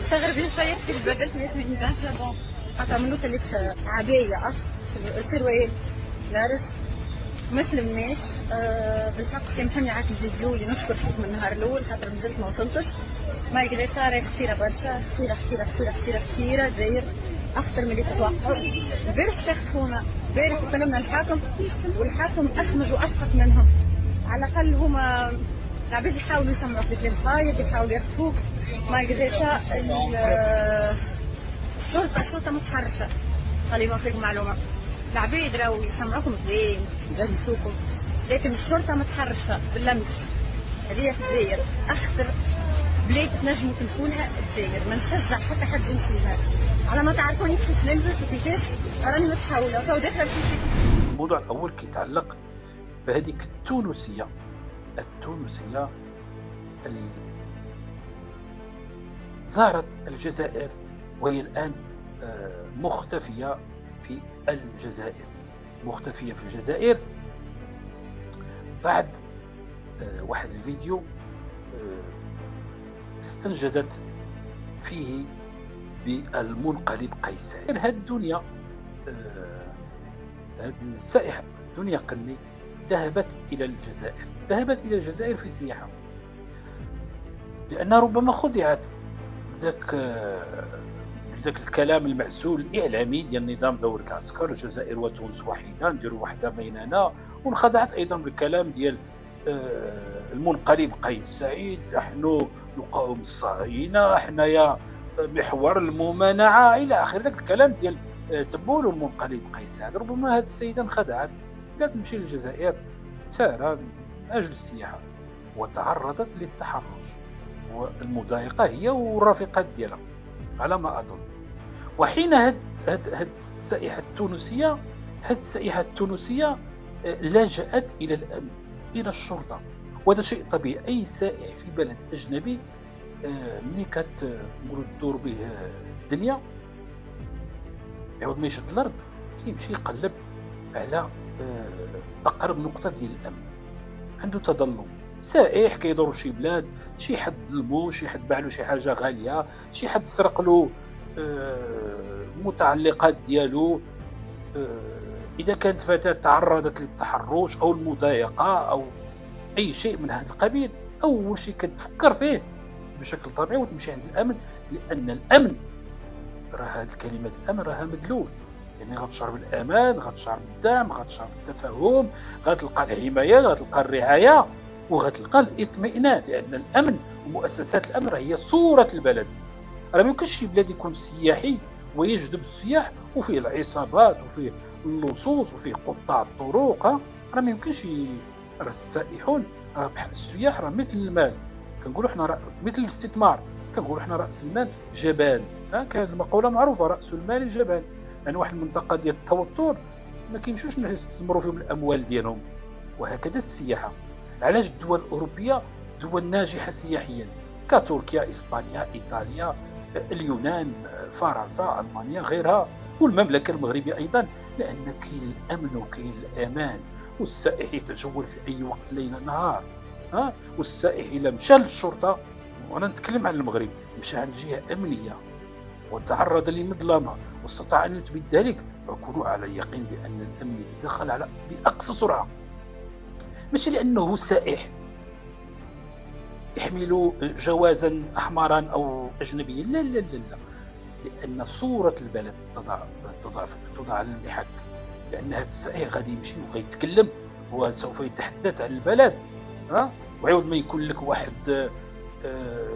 مستغربين فيا كيف بدلت 180 درجة. بون خاطر منو كان لك عباية أصل سروال لارج ما سلمناش. بالحق سامحوني على الفيديو اللي نشكر فيك من النهار الأول خاطر مازلت ما وصلتش. مالغري سا راهي خطيرة برشا، خطيرة خطيرة خطيرة خطيرة خطيرة. دزاير أخطر من اللي تتوقعوا. البارح شخصونا، البارح كلمنا الحاكم والحاكم أخمج وأسقط منهم. على الأقل هما العباد يحاولوا يسمعوا في الكلام خايب، يحاولوا يخفوك. مالغري سا الشرطة متحرشة. خليني نوصلكم معلومة، العباد راهو يسمعوكم زين يلمسوكم، لكن الشرطة متحرشة باللمس. هذه في الجزائر أخطر بلاد تنجموا تمشولها الجزائر. ما نشجع حتى حد يمشي لها. على ما تعرفوني كيفاش نلبس وكيفاش راني متحولة وتو داخلة في الموضوع الأول كيتعلق بهذيك التونسية زارت الجزائر وهي الآن مختفية في الجزائر بعد واحد الفيديو استنجدت فيه بالمنقلب قيس سعيد. هذه الدنيا هذه السائحة دنيا قني ذهبت إلى الجزائر في السياحة، لأنها ربما خدعت ذاك الكلام المعسول الإعلامي ديال نظام دولة العسكر، الجزائر وتونس واحدة، نديروا وحدة بيننا، وانخدعت أيضا بالكلام ديال المنقلب قيس سعيد، نحن نقاوم الصهاينة، حنايا محور الممانعة إلى آخر ذاك الكلام ديال تبول المنقلب قيس سعيد. ربما هذه السيدة انخدعت، قالت نمشي للجزائر سارة من أجل السياحة، وتعرضت للتحرش والمضايقة هي والرفيقات ديالها على ما أظن. وحين هاد السائحة التونسية لجأت إلى الأمن، إلى الشرطة، وهذا شيء طبيعي. أي سائح في بلد أجنبي ملي كتقولوا تدور به الدنيا يعود ما يشد الأرض كيمشي يقلب على أقرب نقطة ديال الأمن. عنده تظلم، سائح كيدور شي بلاد، شي حد ظلمو، شي حد باع له شي حاجة غالية، شي حد سرق له المتعلقات ديالو، إذا كانت فتاة تعرضت للتحرش أو المضايقة أو أي شيء من هذا القبيل، أول شيء كتفكر فيه بشكل طبيعي وتمشي عند الأمن، لأن الأمن راه هذه الكلمة الأمن راها مدلول، يعني غتشعر بالأمان، غتشعر بالدعم، غتشعر بالتفاهم، غتلقى الحماية، غتلقى الرعاية، وغتلقى الاطمئنان، لأن الأمن ومؤسسات الأمن هي صورة البلد. راه ما يمكنش شي بلاد يكون سياحي ويجذب السياح وفيه العصابات وفيه اللصوص وفيه قطاع الطرق. راه ما يمكنش. راه السائحون راه بحال السياح، راه مثل المال، كنقولوا حنا مثل الاستثمار، كنقولوا حنا رأس المال جبان. كاين المقولة معروفة، رأس المال الجبان. يعني واحد المنطقة ديال التوتر ما كيمشيوش الناس يستثمروا فيهم الأموال ديالهم. وهكذا السياحة. علاش الدول الأوروبية دول ناجحة سياحيا كتركيا، إسبانيا، إيطاليا، اليونان، فرنسا، ألمانيا، غيرها، والمملكة المغربية أيضا؟ لأن كاين الأمن وكاين الأمان، والسائح يتجول في أي وقت ليل نهار. والسائح إلا مشى للشرطة، وأنا نتكلم عن المغرب، مشى عند جهة أمنية وتعرض لمظلمة واستطاع أن يثبت ذلك، فكونوا على يقين بأن الأمن يتدخل بأقصى سرعة. ماشي لأنه سائح يحمل جوازا أحمرا أو أجنبيا، لا لا لا لا، لأن صورة البلد تضع على المحك، لأن هذا السائح غادي يمشي وغيتكلم وسوف يتحدث عن البلد. وعود ما يكون لك واحد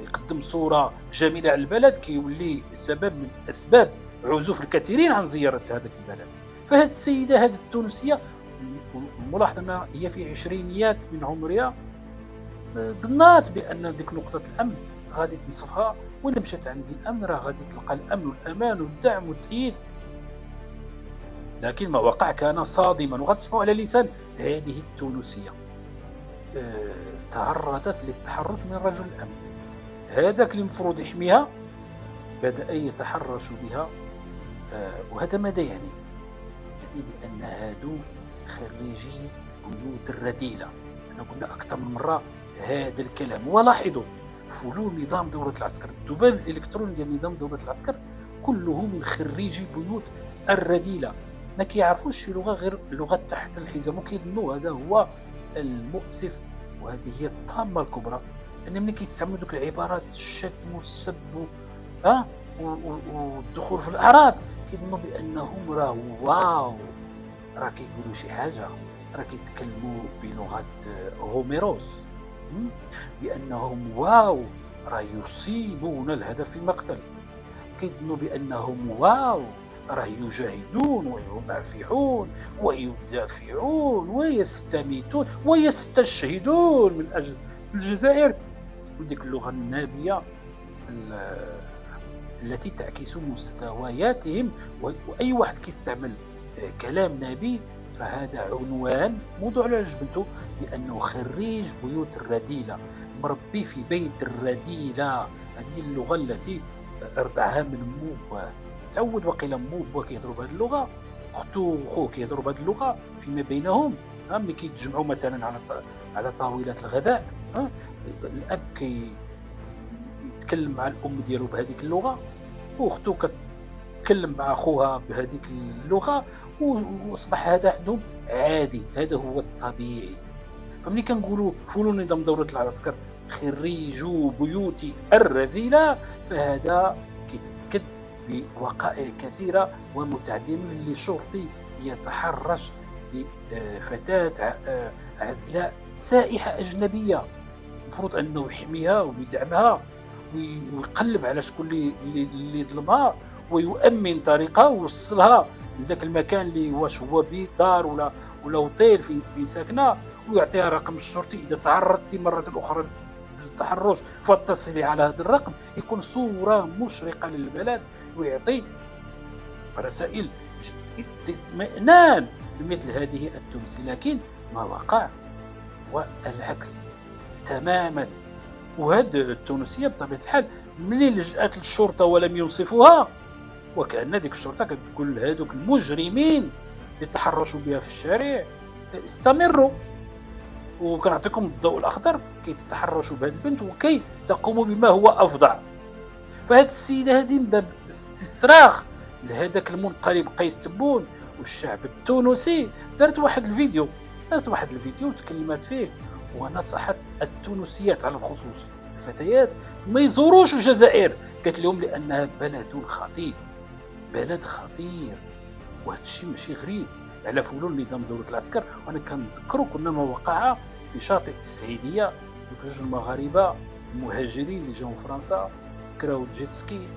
يقدم صورة جميلة على البلد كيولي سبب من أسباب عزوف الكثيرين عن زيارة هذا البلد. فهذه السيدة هذه التونسية ملاحظ أنها هي في عشرينيات من عمرها، ظنات بأن ذيك نقطة الأمن غادي تنصفها، ولا مشات عند الأمن راه غادي تلقى الأمن والأمان والدعم والتأييد. لكن ما وقع كان صادما، وغتسمعوا على لسان هذه التونسية. تعرضت للتحرش من رجل الأمن، هذاك اللي المفروض يحميها بدأ يتحرش بها. وهذا ماذا يعني بأن هادو خريجي بيوت الرذيلة. احنا قلنا أكثر من مرة هذا الكلام. ولاحظوا فلول نظام دورة العسكر، الذباب الإلكتروني ديال نظام دورة العسكر كله من خريجي بيوت الرذيلة، ما كيعرفوش شي لغة غير لغة تحت الحزام، وكيظنوا هذا هو المؤسف. وهذه هي الطامة الكبرى، أن ملي كيستعملوا دوك العبارات الشتم والسب والدخول في الأعراض كيظنوا بأنهم راه واو، راه كيقولوا شي حاجة، راه كيتكلموا بلغة هوميروس، بأنهم واو راه يصيبون الهدف في مقتل، كيظنوا بأنهم واو راه يجاهدون ويمافحون ويدافعون ويستميتون ويستشهدون من أجل الجزائر، وديك اللغة النابية التي تعكس مستوياتهم. وأي واحد كيستعمل كلام نابي فهذا عنوان موضوع على جبلته بأنه خريج بيوت الرذيلة، مربي في بيت الرذيلة. هذه اللغة التي ارتعها من موباه، تعود وقيلا موباه كيهضروا بهذه اللغة، اختو وخوه كيهضروا بهذه اللغة فيما بينهم. ملي كيتجمعوا مثلا على طاولة الغداء، الأب يتكلم مع الأم ديالو بهذيك اللغة، واختو كتكلم مع أخوها بهذيك اللغة، واصبح هذا عندهم عادي، هذا هو الطبيعي. فملي كنقولوا فلول نظام دورة العسكر خريجو بيوت الرذيلة، فهذا كيتأكد بوقائع كثيرة ومتعددة لشرطي يتحرش بفتاة عزلاء سائحة أجنبية، المفروض أنه يحميها ويدعمها ويقلب على شكون اللي ظلمها ويؤمن طريقها ويوصلها لذاك المكان اللي واش هو بيت دار ولا اوتيل في ساكنه، ويعطيها رقم الشرطي اذا تعرضت مرة اخرى للتحرش فاتصلي على هذا الرقم، يكون صورة مشرقة للبلد ويعطي رسائل اطمئنان لمثل هذه التونسي. لكن ما وقع والعكس تماما. وهذه التونسية بطبيعة الحال منين لجأت للشرطة ولم ينصفوها، وكأن ديك الشرطة كتقول هذوك المجرمين اللي تحرشوا بها في الشارع استمروا، وكنعطيكم الضوء الأخضر كي تتحرشوا بهذه البنت وكي تقوموا بما هو أفظع. فهاد السيدة هذه من باب استصراخ لهذاك المنقلب قيس تبون والشعب التونسي دارت واحد الفيديو وتكلمت فيه ونصحت التونسيات على الخصوص الفتيات ما يزوروش الجزائر، قالت لهم لأنها بلد خطير. وهذا الشيء ماشي غريب على فلول نظام دورة العسكر. وانا كنذكروا كنا ما وقع في شاطئ السعيدية، دوك جوج المغاربه المهاجرين اللي جاوا من فرنسا كراو الجيتسكي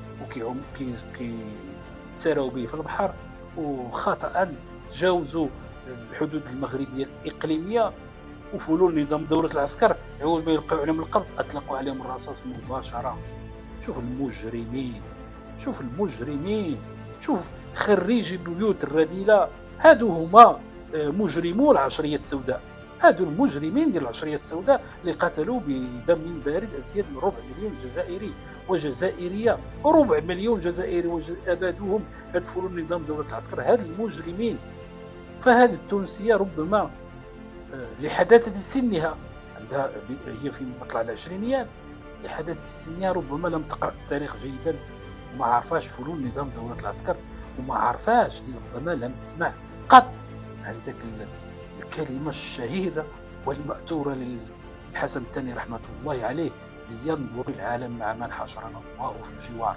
كيتساراو به في البحر، وخطأ تجاوزوا الحدود المغربية الإقليمية، وفلول نظام دورة العسكر عوض ما يلقوا عليهم القبض أطلقوا عليهم الرصاص مباشرة. شوف المجرمين، شوف خريجي بيوت الرذيلة، هادو هما مجرمو العشرية السوداء، هادو المجرمين ديال العشرية السوداء اللي قتلوا بدم بارد أزيد من 4 مليون جزائري وجزائرية، 4 مليون جزائري أبادوهم هاد فلول نظام دورة العسكر، هاد المجرمين. فهذه التونسية ربما لحداثة سنها، عندها هي في مطلع العشرينيات، لحداثة سنها ربما لم تقرأ التاريخ جيدا وما عرفاش فلول نظام دورة العسكر، وما عرفاش ربما لم تسمع قط عن ذاك الكلمة الشهيرة والمأثورة للحسن الثاني رحمة الله عليه: لينظر العالم مع من حشرنا الله في الجوار،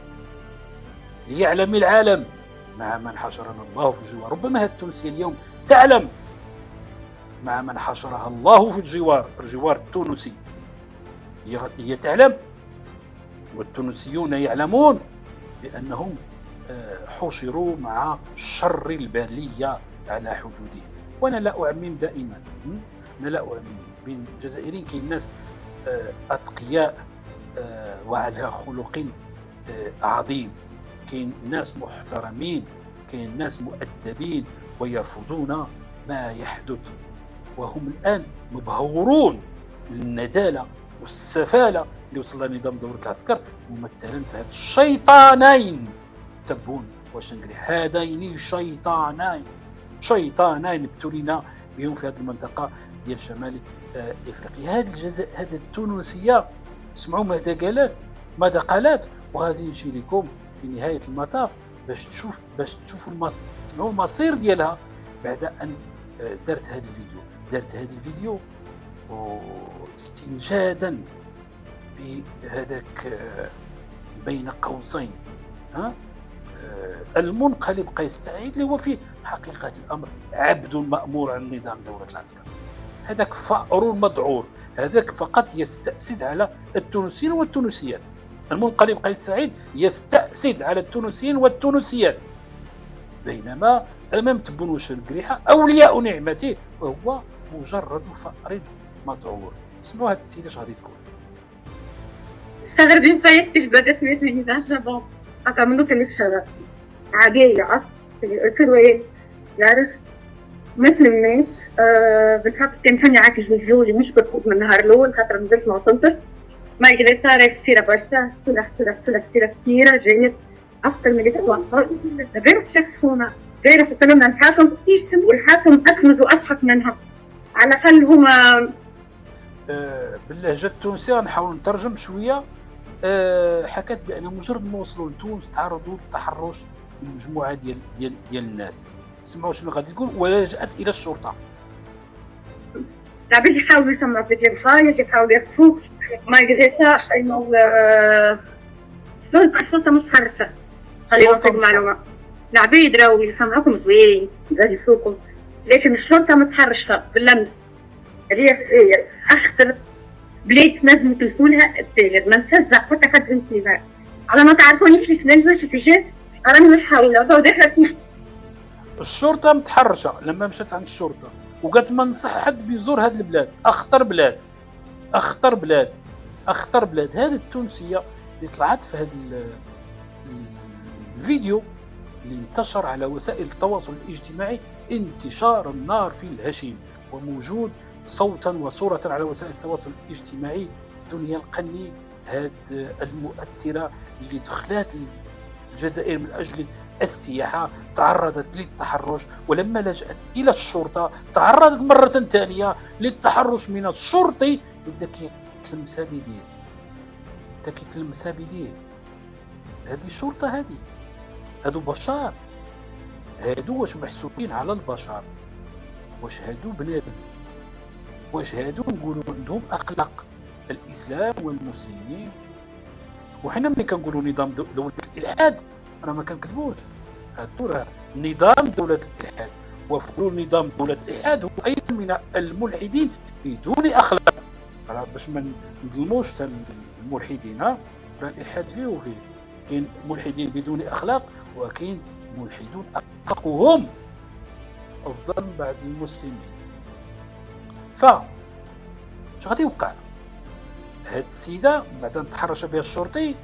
ليعلم العالم مع من حشرنا الله في الجوار. ربما هذه التونسية اليوم تعلم مع من حشرها الله في الجوار التونسي، هي تعلم، والتونسيون يعلمون بأنهم حشروا مع شر البلية على حدودهم. وأنا لا أعمم دائما، بين الجزائريين كاين ناس أتقياء وعلى خلق عظيم، كاين ناس محترمين، كاين ناس مؤدبين ويرفضون ما يحدث، وهم الآن مبهورون للندالة والسفالة اللي وصل لها نظام دورة العسكر، ممثلا في هذا الشيطانين تبون وشنقري، هذين شيطانين ابتلينا بهم في هذه المنطقة ديال شمال افريقيا. هذه التونسية اسمعوا ماذا قالت، وغادي نجي لكم في نهايه المطاف باش تشوفوا تسمعوا المصير ديالها بعد ان درت هذا الفيديو استنجادا بهذاك بين قوسين المنقلب قيس سعيد اللي هو في حقيقة الأمر عبد مأمور عن نظام دولة العسكر. هذاك فأر مذعور، هذاك فقط يستأسد على التونسيين والتونسيات. المنقلب قيس سعيد يستأسد على التونسيين والتونسيات، بينما أمام تبنوش القريحة أولياء نعمته فهو مجرد فأر مذعور. اسمعوا هذا السيد اش غادي تقول. اشتغل بين فايت بدات من جابون أتعملوا كلش عادية أصل سروال يعرف مثل الناس بالحق كان عاكس الجوج مش بتفوت من النهار الأول خاطر نزلت ما وصلتش ما يقدر صار كثيرة برشا كثيرة جاية أكثر من اللي تتوقع غير شخصونا غير تكلمنا الحاكم والحاكم أكمز وأضحك منها على الأقل هما باللهجة التونسية نحاول نترجم شوية. حكت بأن مجرد ما وصلوا لتونس تعرضوا للتحرش من مجموعة ديال الناس. سمعوا شنو غادي تقول. ولجأت إلى الشرطة. العباد يحاولوا يسمعوا في الخايف يحاولوا يخفوا ما يقدرش إنه الشرطة متحركة. خلينا نعطيك معلومة. العباد راهو يسمعوكم زوين غادي يسوقوا لكن الشرطة متحرشة باللمس. ريح أخطر بليت نجم تلسولها التالر ما نسزع حتى حد انتباه على ما تعرفوني كيفاش نلبس في جهة أنا مش حاولة داخلة. الشرطة متحرشة لما مشات عند الشرطة وقالت ما نصح حد بيزور هذه البلاد. أخطر بلاد هذه التونسية اللي طلعت في هذا الفيديو اللي انتشر على وسائل التواصل الاجتماعي انتشار النار في الهشيم، وموجود صوتا وصورة على وسائل التواصل الاجتماعي. دنيا القني هذه المؤثرة اللي دخلت الجزائر من أجل السياحة تعرضت للتحرش، ولما لجأت إلى الشرطة تعرضت مرة ثانية للتحرش من الشرطي. بدك تلمسها بيديه. هذه الشرطة هادو بشر، هادو واش محسوبين على البشر، واش هادو بنادم، واش هادو نقولوا عندهم أخلاق الإسلام والمسلمين. وحنا ملي كنقولوا نظام دولة الإلحاد راه ما كنكذبوش، هادو راه نظام دولة الإلحاد، وفعول نظام دولة الإلحاد هو أيضا من الملحدين بدون أخلاق. راه باش ما نظلموش الملحدين، راه الإلحاد فيه كاين ملحدين بدون أخلاق وكاين ملحدون أخلاقهم أفضل من بعض المسلمين. ش غادي يوقع؟ هاد السيدة بعد أن تحرش بها الشرطي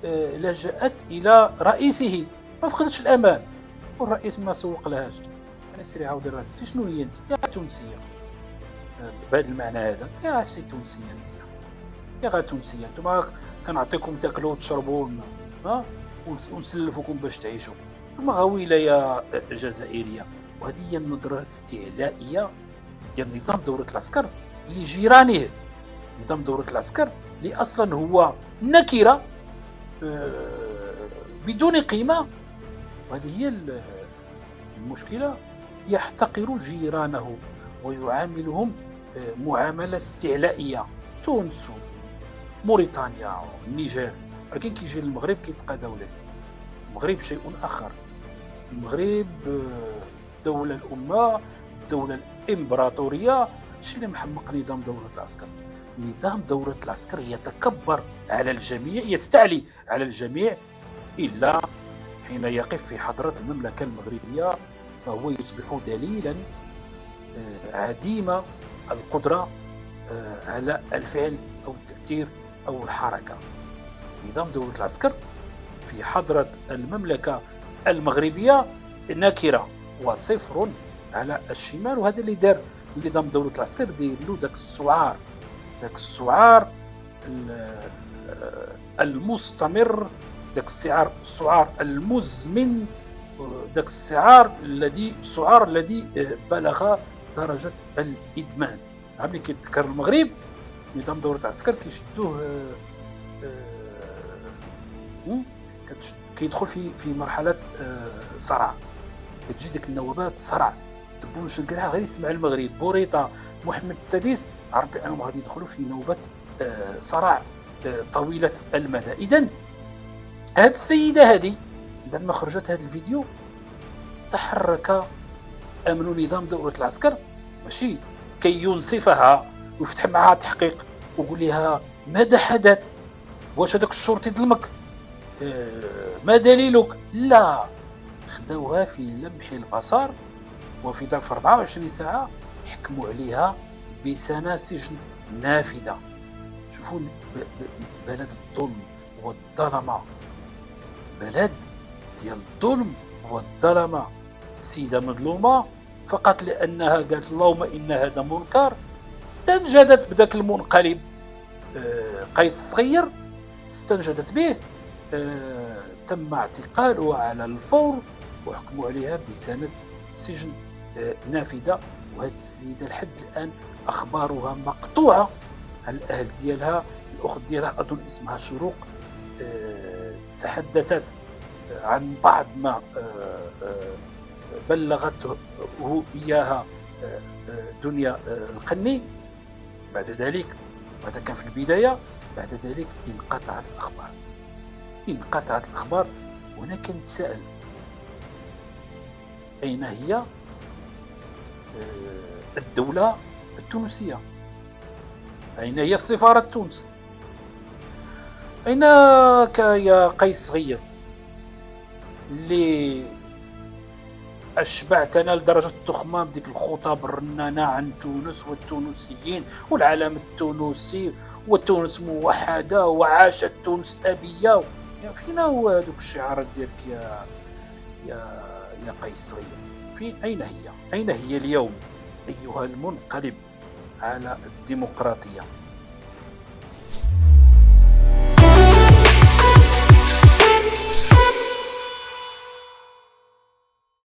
لجأت إلى رئيسه، ما فقدتش الأمان، والرئيس ما سوق لهاش. أنا سيري عاودي راسك شنو هي أنت؟ يا تونسية بهذا المعنى هذا، يا سي تونسية أنت، يا غا تونسية أنتم كنعطيكم تاكلوا وتشربوا ونسلفوكم باش تعيشوا، ثم غويلة يا جزائرية. وهذه هي النظرة الاستعلائية ديال نظام دولة العسكر لجيرانه. نظام دولة العسكر اللي أصلا هو نكرة بدون قيمة، وهذه هي المشكلة. يحتقر جيرانه ويعاملهم معاملة استعلائية. تونس موريتانيا النيجر، ولكن كيجي للمغرب كيتبقى دولة. المغرب شيء آخر. المغرب دولة الأمة، دولة الإمبراطورية. الشيء اللي محمق نظام دولة العسكر. نظام دولة العسكر يتكبر على الجميع، يستعلي على الجميع، إلا حين يقف في حضرة المملكة المغربية فهو يصبح دليلا عديم القدرة على الفعل أو التأثير أو الحركة. نظام دولة العسكر في حضرة المملكة المغربية نكرة وصفر على الشمال. وهذا اللي دار نظام دولة العسكر، دير له داك السعار المستمر، داك السعار المزمن، داك السعار الذي بلغ درجة الإدمان. ملي كيتذكر المغرب نظام دولة العسكر كيشدوه م؟ كيدخل في مرحله صرع. كتجي ديك النوبات صرع، تبون نشنقلها غير يسمع المغرب بوريطه محمد السادس، عرف بانهم غادي يدخلوا في نوبه صرع طويله المدى. اذا هاد السيده هذه بعد ما خرجت هذا الفيديو تحرك امن نظام دوله العسكر ماشي كي ينصفها ويفتح معها تحقيق ويقول لها ماذا حدث، واش هذاك الشرطي ظلمك، ما دليلك. لا، خداوها في لمح البصر وفي ظرف 24 ساعة حكموا عليها بسنة سجن نافذة. شوفوا بلد الظلم والظلمة، بلد ديال الظلم والظلمة. السيدة مظلومة فقط لأنها قالت اللهم إن هذا منكر، استنجدت بداك المنقلب قيس الصغير، استنجدت به، تم اعتقالها على الفور وحكموا عليها بسنة سجن نافذة. وهذه السيدة لحد الآن أخبارها مقطوعة على الأهل ديالها. الأخت ديالها أظن اسمها شروق تحدثت عن بعض ما بلغته إياها دنيا القني. بعد ذلك، هذا كان في البداية، بعد ذلك انقطعت الأخبار. وهنا كنتساءل أين هي الدولة التونسية؟ أين هي السفارة تونس؟ أينك يا قيس صغير اللي أشبعتنا لدرجة التخمة بديك الخطب الرنانة عن تونس والتونسيين والعلم التونسي وتونس موحدة وعاشت تونس أبية؟ فينا هو هذوك الشعارات ديالك يا قيس صغير؟ أين هي اليوم أيها المنقلب على الديمقراطية؟